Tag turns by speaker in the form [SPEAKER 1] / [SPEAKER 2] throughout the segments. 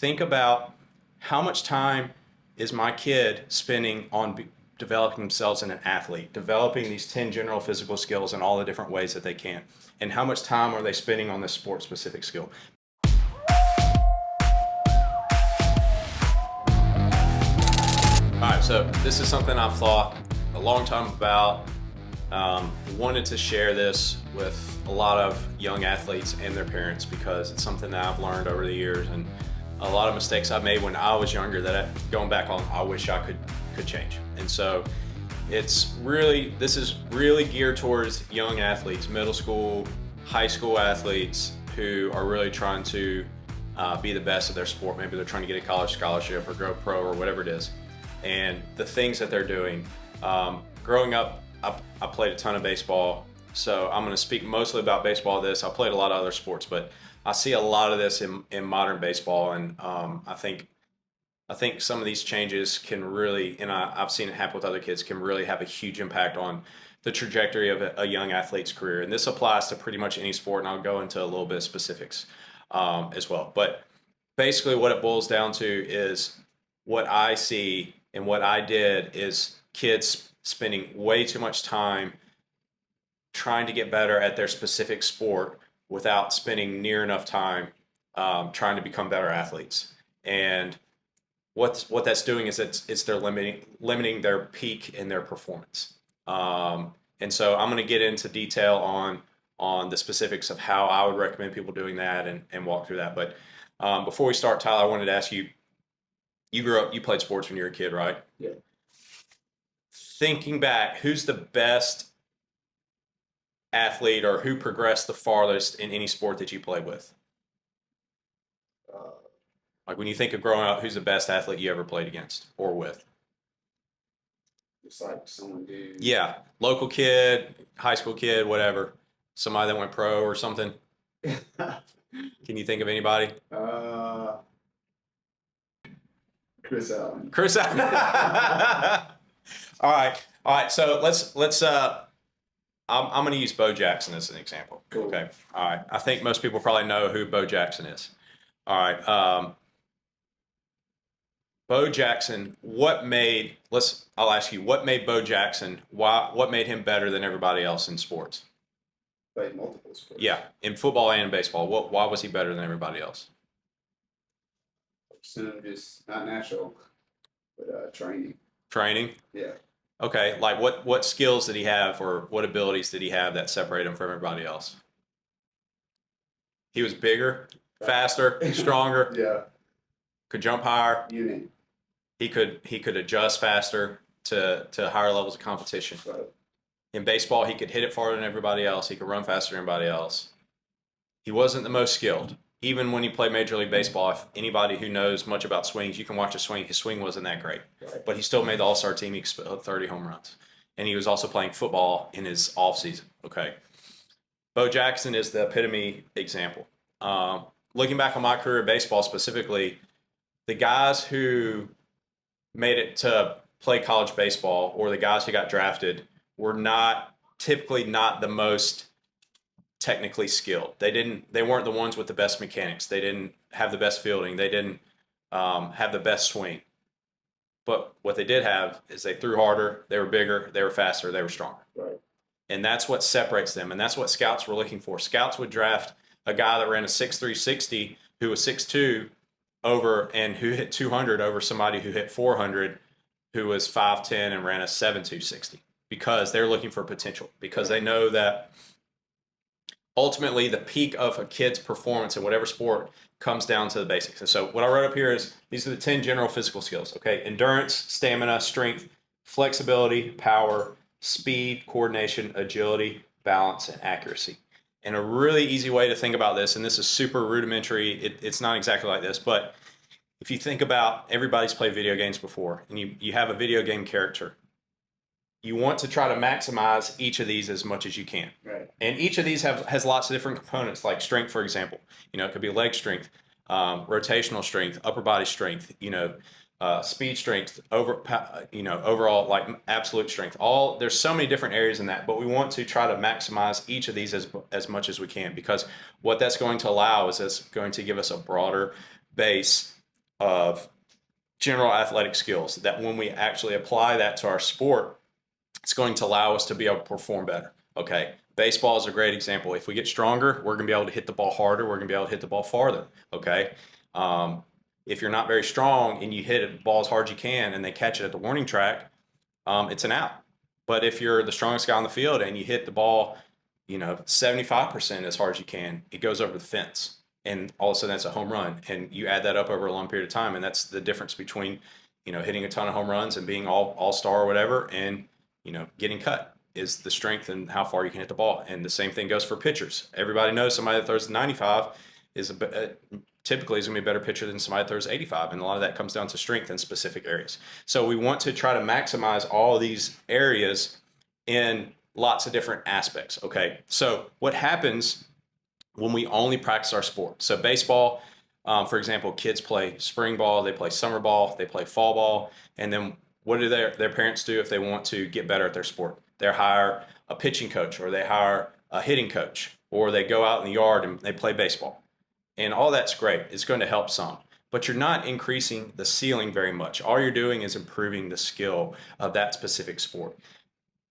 [SPEAKER 1] think about how much time is my kid spending on developing themselves in an athlete, developing these 10 general physical skills in all the different ways that they can, and how much time are they spending on this sport specific skill. All right, so this is something I've thought a long time about. Wanted to share this with a lot of young athletes and their parents because it's something that I've learned over the years, and a lot of mistakes I made when I was younger that going back on, I wish I could change. And so this is really geared towards young athletes, middle school, high school athletes who are really trying to be the best of their sport. Maybe they're trying to get a college scholarship or go pro or whatever it is. And the things that they're doing. Growing up, I played a ton of baseball, so I'm going to speak mostly about baseball. I played a lot of other sports, but I see a lot of this in modern baseball, and I think some of these changes can really, and I've seen it happen with other kids, can really have a huge impact on the trajectory of a young athlete's career. And this applies to pretty much any sport, and I'll go into a little bit of specifics as well. But basically what it boils down to is what I see and what I did is kids spending way too much time trying to get better at their specific sport without spending near enough time trying to become better athletes. And what that's doing is they're limiting their peak in their performance. And so I'm going to get into detail on the specifics of how I would recommend people doing that and walk through that. But before we start, Tyler, I wanted to ask you, you played sports when you were a kid, right?
[SPEAKER 2] Yeah.
[SPEAKER 1] Thinking back, who's the best athlete or who progressed the farthest in any sport that you played with? Like when you think of growing up, who's the best athlete you ever played against or with?
[SPEAKER 2] It's like someone who.
[SPEAKER 1] Yeah, local kid, high school kid, whatever. Somebody that went pro or something. Can you think of anybody?
[SPEAKER 2] Chris Allen.
[SPEAKER 1] Chris Allen. All right. So let's. I'm going to use Bo Jackson as an example.
[SPEAKER 2] Cool.
[SPEAKER 1] Okay. All right. I think most people probably know who Bo Jackson is. All right. Bo Jackson. I'll ask you, what made Bo Jackson? What made him better than everybody else in sports?
[SPEAKER 2] Played multiple sports.
[SPEAKER 1] Yeah, in football and in baseball. Why was he better than everybody else?
[SPEAKER 2] Just not natural, but training.
[SPEAKER 1] Training?
[SPEAKER 2] Yeah.
[SPEAKER 1] Okay, like what skills did he have or what abilities did he have that separate him from everybody else? He was bigger, faster, stronger,
[SPEAKER 2] Yeah.
[SPEAKER 1] could jump higher.
[SPEAKER 2] Unit.
[SPEAKER 1] He could adjust faster to higher levels of competition.
[SPEAKER 2] Right.
[SPEAKER 1] In baseball, he could hit it farther than everybody else. He could run faster than everybody else. He wasn't the most skilled. Even when he played Major League Baseball, if anybody who knows much about swings, you can watch a swing. His swing wasn't that great,
[SPEAKER 2] Right.
[SPEAKER 1] but he still made the All-Star team. He expelled 30 home runs, and he was also playing football in his off season. Okay, Bo Jackson is the epitome example. Looking back on my career in baseball specifically, the guys who made it to play college baseball or the guys who got drafted were typically not the most technically skilled. They weren't the ones with the best mechanics. They didn't have the best fielding. They didn't have the best swing. But what they did have is they threw harder, they were bigger, they were faster, they were stronger.
[SPEAKER 2] Right.
[SPEAKER 1] And that's what separates them. And that's what scouts were looking for. Scouts would draft a guy that ran a 6'3", 60 who was 6'2" and who hit 200 over somebody who hit 400 who was 5'10" and ran a 7'2", 60 because they're looking for potential, because they know that ultimately the peak of a kid's performance in whatever sport comes down to the basics. And so what I wrote up here is these are the 10 general physical skills. Okay. Endurance, stamina, strength, flexibility, power, speed, coordination, agility, balance, and accuracy. And a really easy way to think about this, and this is super rudimentary, it's not exactly like this, but if you think about, everybody's played video games before, and you have a video game character. You want to try to maximize each of these as much as you can.
[SPEAKER 2] Right.
[SPEAKER 1] And each of these has lots of different components, like strength, for example. It could be leg strength, rotational strength, upper body strength, speed strength, overall like absolute strength. There's so many different areas in that, but we want to try to maximize each of these as much as we can, because what that's going to allow is it's going to give us a broader base of general athletic skills that when we actually apply that to our sport, it's going to allow us to be able to perform better. Okay. Baseball is a great example. If we get stronger, we're going to be able to hit the ball harder. We're going to be able to hit the ball farther. Okay. If you're not very strong and you hit the ball as hard as you can and they catch it at the warning track, it's an out. But if you're the strongest guy on the field and you hit the ball, 75% as hard as you can, it goes over the fence. And all of a sudden that's a home run. And you add that up over a long period of time. And that's the difference between, hitting a ton of home runs and being all-star or whatever, and, getting cut is the strength and how far you can hit the ball. And the same thing goes for pitchers. Everybody knows somebody that throws 95 is typically is going to be a better pitcher than somebody that throws 85. And a lot of that comes down to strength in specific areas. So we want to try to maximize all of these areas in lots of different aspects. Okay. So what happens when we only practice our sport? So baseball, for example, kids play spring ball, they play summer ball, they play fall ball. And then what do their parents do if they want to get better at their sport? They hire a pitching coach, or they hire a hitting coach, or they go out in the yard and they play baseball. And all that's great. It's going to help some, but you're not increasing the ceiling very much. All you're doing is improving the skill of that specific sport.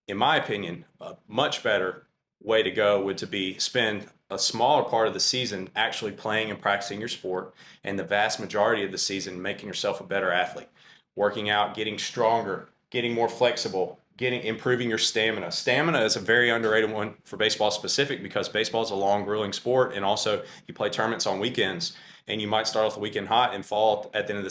[SPEAKER 1] In my opinion, a much better way to go would to be spend a smaller part of the season actually playing and practicing your sport, and the vast majority of the season making yourself a better athlete, working out, getting stronger, getting more flexible, improving your stamina. Stamina is a very underrated one for baseball specific, because baseball is a long, grueling sport, and also you play tournaments on weekends, and you might start off the weekend hot and fall at the end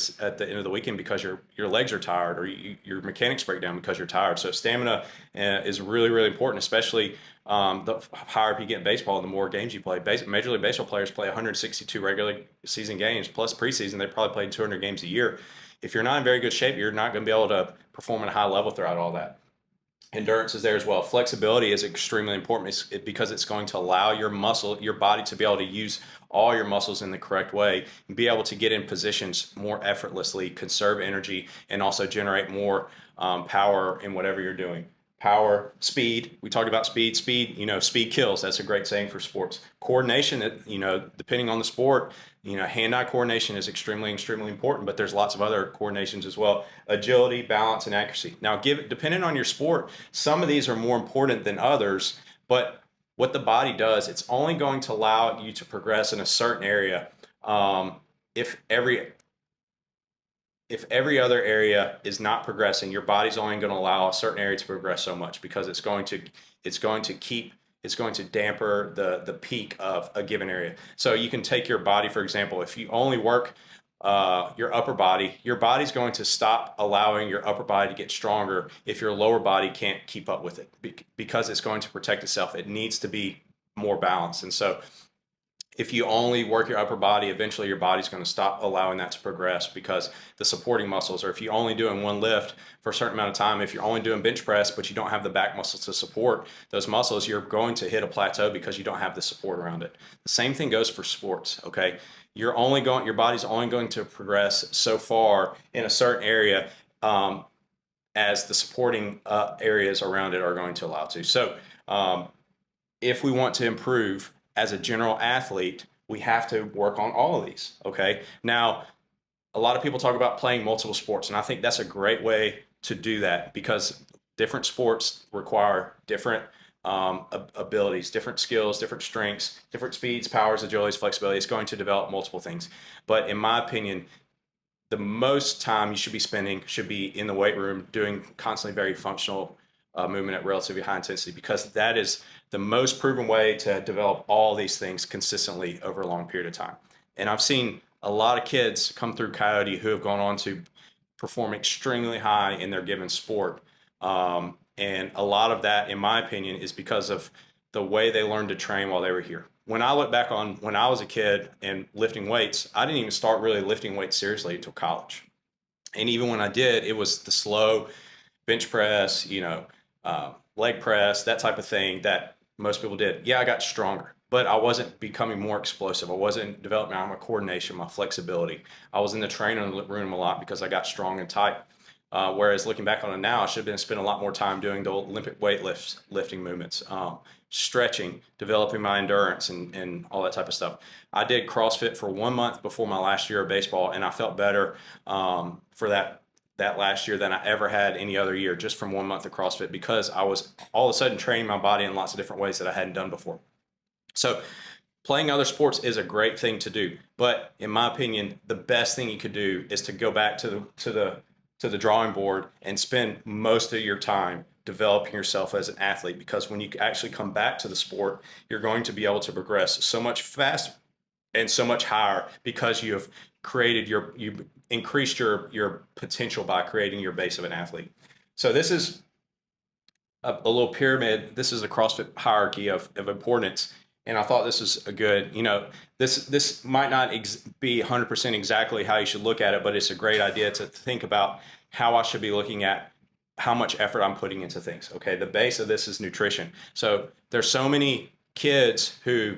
[SPEAKER 1] of the weekend because your legs are tired, or your mechanics break down because you're tired. So stamina is really, really important, especially the higher up you get in baseball, the more games you play. Major League Baseball players play 162 regular season games plus preseason. They probably played 200 games a year. If you're not in very good shape, you're not going to be able to perform at a high level throughout all that. Endurance is there as well. Flexibility is extremely important because it's going to allow your body to be able to use all your muscles in the correct way and be able to get in positions more effortlessly, conserve energy, and also generate more power in whatever you're doing. Power, speed. We talked about speed. Speed kills. That's a great saying for sports. Coordination, depending on the sport, hand-eye coordination is extremely, extremely important, but there's lots of other coordinations as well. Agility, balance, and accuracy. Now, depending on your sport, some of these are more important than others, but what the body does, it's only going to allow you to progress in a certain area. If every other area is not progressing, your body's only going to allow a certain area to progress so much, because it's going to damper the peak of a given area. So you can take your body, for example, if you only work your upper body, your body's going to stop allowing your upper body to get stronger if your lower body can't keep up with it, because it's going to protect itself. It needs to be more balanced. And so if you only work your upper body, eventually your body's going to stop allowing that to progress, because the supporting muscles, or if you're only doing one lift for a certain amount of time, if you're only doing bench press, but you don't have the back muscles to support those muscles, you're going to hit a plateau because you don't have the support around it. The same thing goes for sports. Okay. Your body's only going to progress so far in a certain area, as the supporting areas around it are going to allow to. So if we want to improve as a general athlete, we have to work on all of these. Okay. Now, a lot of people talk about playing multiple sports, and I think that's a great way to do that, because different sports require different abilities, different skills, different strengths, different speeds, powers, agilities, flexibility. It's going to develop multiple things. But in my opinion, the most time you should be spending should be in the weight room, doing constantly very functional movement at relatively high intensity, because that is the most proven way to develop all these things consistently over a long period of time. And I've seen a lot of kids come through Coyote who have gone on to perform extremely high in their given sport. And a lot of that, in my opinion, is because of the way they learned to train while they were here. When I look back on when I was a kid and lifting weights, I didn't even start really lifting weights seriously until college. And even when I did, it was the slow bench press, leg press, that type of thing that most people did. Yeah, I got stronger, but I wasn't becoming more explosive. I wasn't developing my coordination, my flexibility. I was in the training room a lot because I got strong and tight. Whereas looking back on it now, I should have been spending a lot more time doing the Olympic lifting movements, stretching, developing my endurance, and all that type of stuff. I did CrossFit for 1 month before my last year of baseball, and I felt better for that last year than I ever had any other year, just from 1 month of CrossFit, because I was all of a sudden training my body in lots of different ways that I hadn't done before. So playing other sports is a great thing to do, but in my opinion, the best thing you could do is to go back to the drawing board and spend most of your time developing yourself as an athlete, because when you actually come back to the sport, you're going to be able to progress so much faster and so much higher, because you've increased your potential by creating your base of an athlete. So this is a little pyramid. This is a CrossFit hierarchy of importance. And I thought this is a good, this might not be 100% exactly how you should look at it, but it's a great idea to think about how I should be looking at how much effort I'm putting into things. Okay, the base of this is nutrition. So there's so many kids who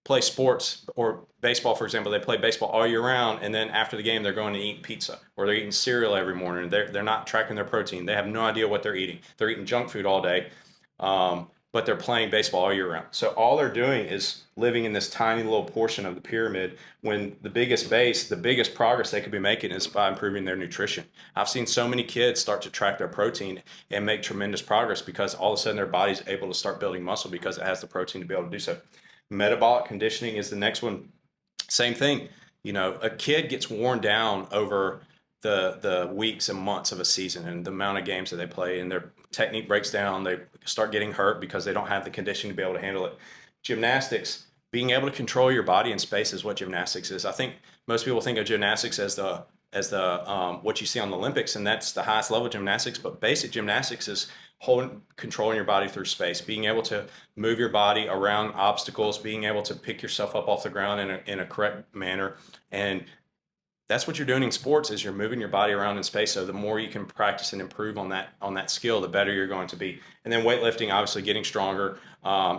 [SPEAKER 1] play sports, or baseball, for example. They play baseball all year round, and then after the game, they're going to eat pizza, or they're eating cereal every morning. They're not tracking their protein. They have no idea what they're eating. They're eating junk food all day. But they're playing baseball all year round. So all they're doing is living in this tiny little portion of the pyramid, when the biggest progress they could be making is by improving their nutrition. I've seen so many kids start to track their protein and make tremendous progress, because all of a sudden their body's able to start building muscle because it has the protein to be able to do so. Metabolic conditioning is the next one. Same thing. A kid gets worn down over the weeks and months of a season and the amount of games that they play, and their technique breaks down. They start getting hurt because they don't have the conditioning to be able to handle it. Gymnastics, being able to control your body in space, is what gymnastics is. I think most people think of gymnastics as the what you see on the Olympics, and that's the highest level of gymnastics. But basic gymnastics is controlling your body through space, being able to move your body around obstacles, being able to pick yourself up off the ground in a correct manner. And that's what you're doing in sports, is you're moving your body around in space. So the more you can practice and improve on that skill, the better you're going to be. And then weightlifting, obviously getting stronger,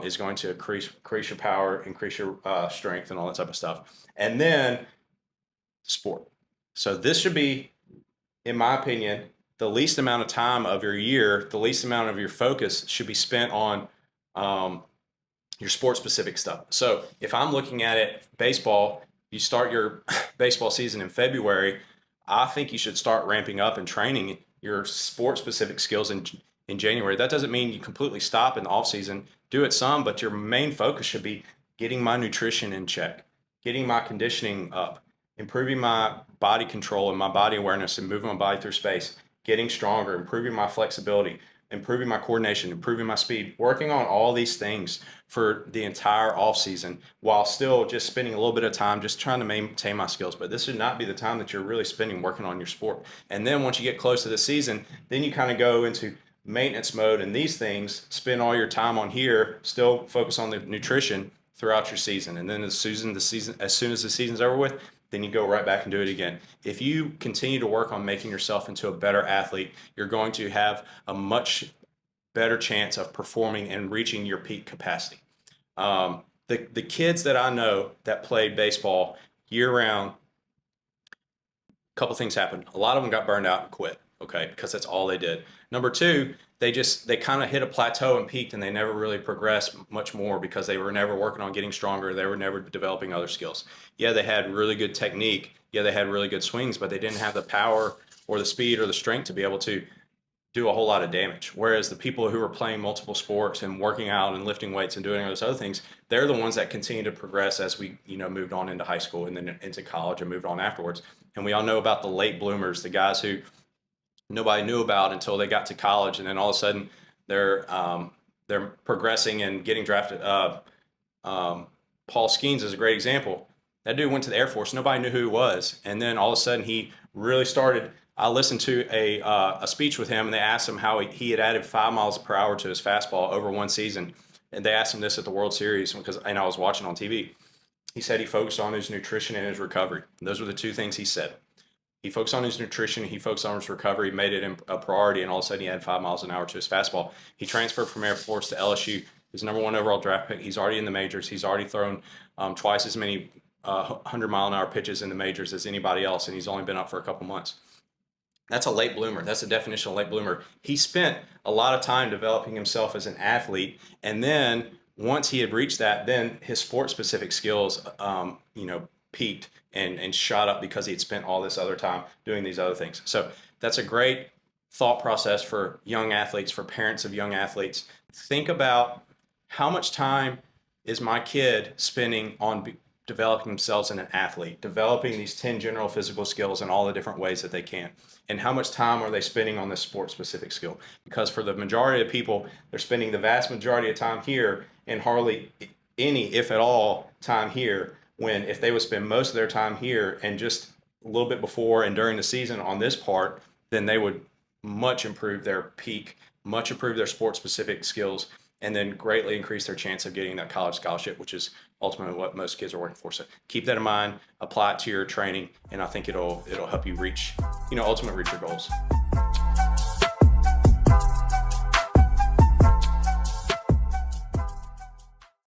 [SPEAKER 1] is going to increase your power, increase your strength, and all that type of stuff. And then sport. So this should be, in my opinion, the least amount of time of your year, the least amount of your focus should be spent on your sport specific stuff. So if I'm looking at it, baseball, you start your baseball season in February, I think you should start ramping up and training your sport specific skills in January. That doesn't mean you completely stop in the off season. Do it some, but your main focus should be getting my nutrition in check, getting my conditioning up, improving my body control and my body awareness and moving my body through space, getting stronger, improving my flexibility, improving my coordination, improving my speed, working on all these things for the entire off season, while still just spending a little bit of time just trying to maintain my skills. But this should not be the time that you're really spending working on your sport. And then once you get close to the season, then you kind of go into maintenance mode, and these things, spend all your time on here, still focus on the nutrition throughout your season. And then as soon as the season's over with, then you go right back and do it again. If you continue to work on making yourself into a better athlete, you're going to have a much better chance of performing and reaching your peak capacity. The kids that I know that played baseball year round, a couple things happened. A lot of them got burned out and quit, okay, because that's all they did. Number two, they kind of hit a plateau and peaked, and they never really progressed much more because they were never working on getting stronger. They were never developing other skills. Yeah, they had really good technique. Yeah, they had really good swings, but they didn't have the power or the speed or the strength to be able to do a whole lot of damage. Whereas the people who were playing multiple sports and working out and lifting weights and doing all those other things, they're the ones that continue to progress as we, moved on into high school and then into college and moved on afterwards. And we all know about the late bloomers, the guys who nobody knew about until they got to college, and then all of a sudden they're progressing and getting drafted. Paul Skeens is a great example. That dude went to the Air Force. Nobody knew who he was, and then all of a sudden he really started. I listened to a speech with him, and they asked him how he had added 5 miles per hour to his fastball over one season. And they asked him this at the World Series and I was watching on TV. He said he focused on his nutrition and his recovery. And those were the two things he said. He focused on his nutrition, he focused on his recovery, made it a priority, and all of a sudden he had 5 miles an hour to his fastball. He transferred from Air Force to LSU. His number 1 overall draft pick. He's already in the majors. He's already thrown twice as many 100-mile-an-hour pitches in the majors as anybody else, and he's only been up for a couple months. That's a late bloomer. That's a definition of late bloomer. He spent a lot of time developing himself as an athlete, and then once he had reached that, then his sport specific skills, peaked and shot up because he had spent all this other time doing these other things. So that's a great thought process for young athletes, for parents of young athletes. Think about how much time is my kid spending on developing themselves in an athlete, developing these 10 general physical skills in all the different ways that they can. And how much time are they spending on this sport specific skill? Because for the majority of people, they're spending the vast majority of time here and hardly any, if at all, time here. When if they would spend most of their time here and just a little bit before and during the season on this part, then they would much improve their peak, much improve their sport specific skills, and then greatly increase their chance of getting that college scholarship, which is ultimately what most kids are working for. So keep that in mind, apply it to your training, and I think it'll help you reach, ultimately reach your goals.